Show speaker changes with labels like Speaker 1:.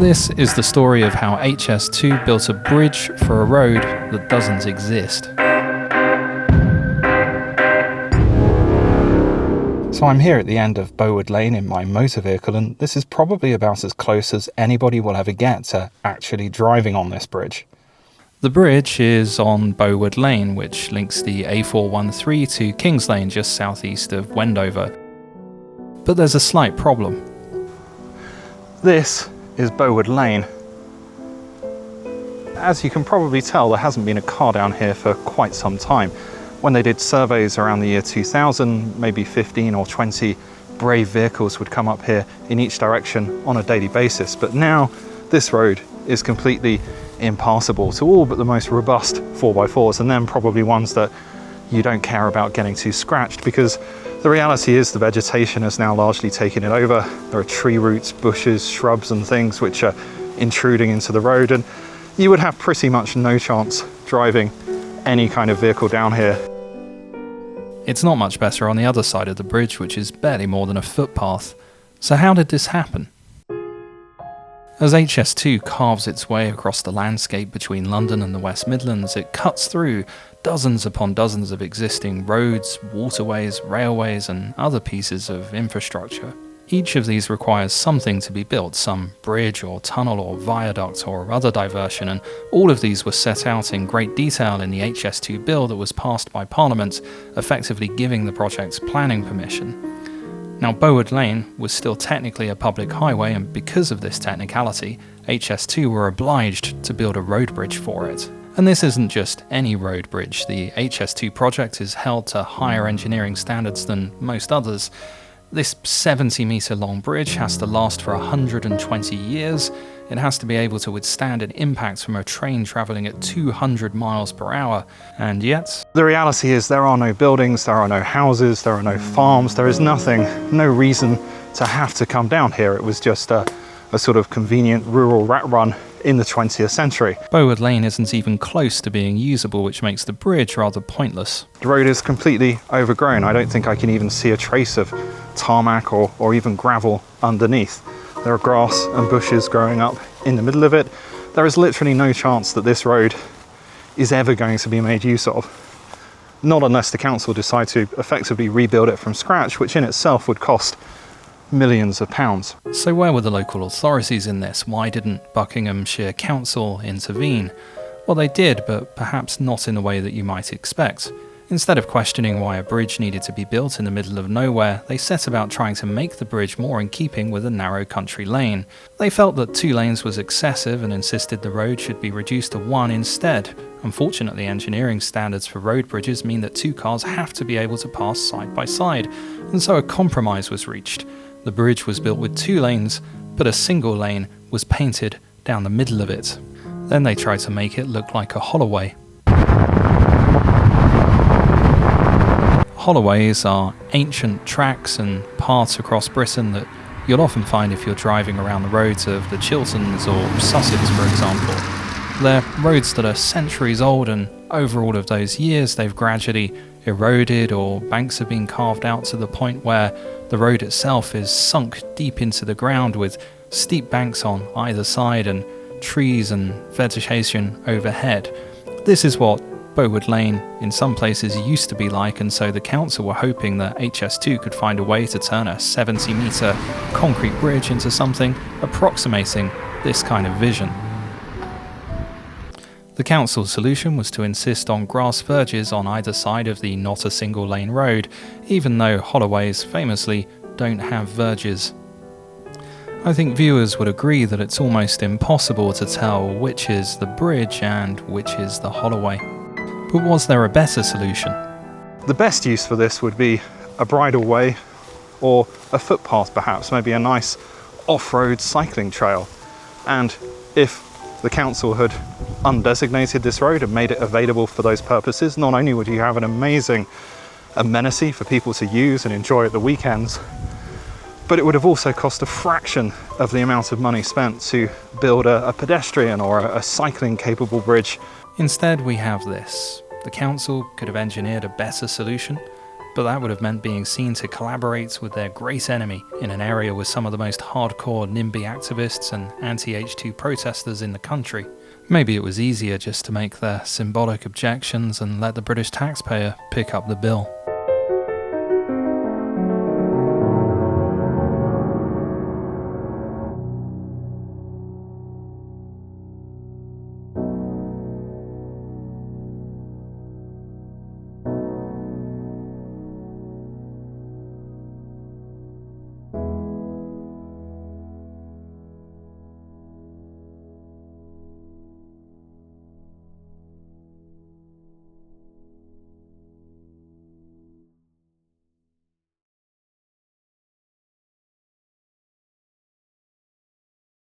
Speaker 1: This is the story of how HS2 built a bridge for a road that doesn't exist. So I'm here at the end of Bowood Lane in my motor vehicle, and this is probably about as close as anybody will ever get to actually driving on this bridge. The bridge is on Bowood Lane, which links the A413 to Kings Lane just southeast of Wendover. But there's a slight problem. This is Bowood Lane. As you can probably tell, there hasn't been a car down here for quite some time. When they did surveys around the year 2000, maybe 15 or 20 brave vehicles would come up here in each direction on a daily basis. But now this road is completely impassable to all but the most robust 4x4s, and then probably ones that you don't care about getting too scratched, because the reality is the vegetation has now largely taken it over. There are tree roots, bushes, shrubs and things which are intruding into the road, and you would have pretty much no chance driving any kind of vehicle down here. It's not much better on the other side of the bridge, which is barely more than a footpath. So how did this happen? As HS2 carves its way across the landscape between London and the West Midlands, it cuts through dozens upon dozens of existing roads, waterways, railways and other pieces of infrastructure. Each of these requires something to be built, some bridge or tunnel or viaduct or other diversion, and all of these were set out in great detail in the HS2 bill that was passed by Parliament, effectively giving the project planning permission. Now, Bowood Lane was still technically a public highway, and because of this technicality, HS2 were obliged to build a road bridge for it. And this isn't just any road bridge. The HS2 project is held to higher engineering standards than most others. This 70-metre long bridge has to last for 120 years. It has to be able to withstand an impact from a train travelling at 200 miles per hour. And yet, the reality is there are no buildings, there are no houses, there are no farms, there is nothing, no reason to have to come down here. It was just a sort of convenient rural rat run in the 20th century. Bowood Lane isn't even close to being usable, which makes the bridge rather pointless. The road is completely overgrown. I don't think I can even see a trace of tarmac or even gravel underneath. There are grass and bushes growing up in the middle of it. There is literally no chance that this road is ever going to be made use of. Not unless the council decide to effectively rebuild it from scratch, which in itself would cost millions of pounds. So where were the local authorities in this? Why didn't Buckinghamshire Council intervene? Well, they did, but perhaps not in the way that you might expect. Instead of questioning why a bridge needed to be built in the middle of nowhere, they set about trying to make the bridge more in keeping with a narrow country lane. They felt that 2 lanes was excessive and insisted the road should be reduced to 1 instead. Unfortunately, engineering standards for road bridges mean that 2 cars have to be able to pass side by side, and so a compromise was reached. The bridge was built with 2 lanes, but a single lane was painted down the middle of it. Then they tried to make it look like a holloway. Holloways are ancient tracks and paths across Britain that you'll often find if you're driving around the roads of the Chilterns or Sussex, for example. They're roads that are centuries old, and over all of those years they've gradually eroded, or banks have been carved out to the point where the road itself is sunk deep into the ground with steep banks on either side and trees and vegetation overhead. This is what Bowood Lane in some places used to be like, and so the council were hoping that HS2 could find a way to turn a 70-metre concrete bridge into something approximating this kind of vision. The council's solution was to insist on grass verges on either side of the not a single lane road, even though holloways famously don't have verges. I think viewers would agree that it's almost impossible to tell which is the bridge and which is the holloway. But was there a better solution? The best use for this would be a bridleway or a footpath, perhaps, maybe a nice off-road cycling trail. And if the council had undesignated this road and made it available for those purposes, not only would you have an amazing amenity for people to use and enjoy at the weekends, but it would have also cost a fraction of the amount of money spent to build a pedestrian or a cycling capable bridge. Instead, we have this. The council could have engineered a better solution, but but that would have meant being seen to collaborate with their great enemy in an area with some of the most hardcore NIMBY activists and anti-H2 protesters in the country. Maybe it was easier just to make their symbolic objections and let the British taxpayer pick up the bill.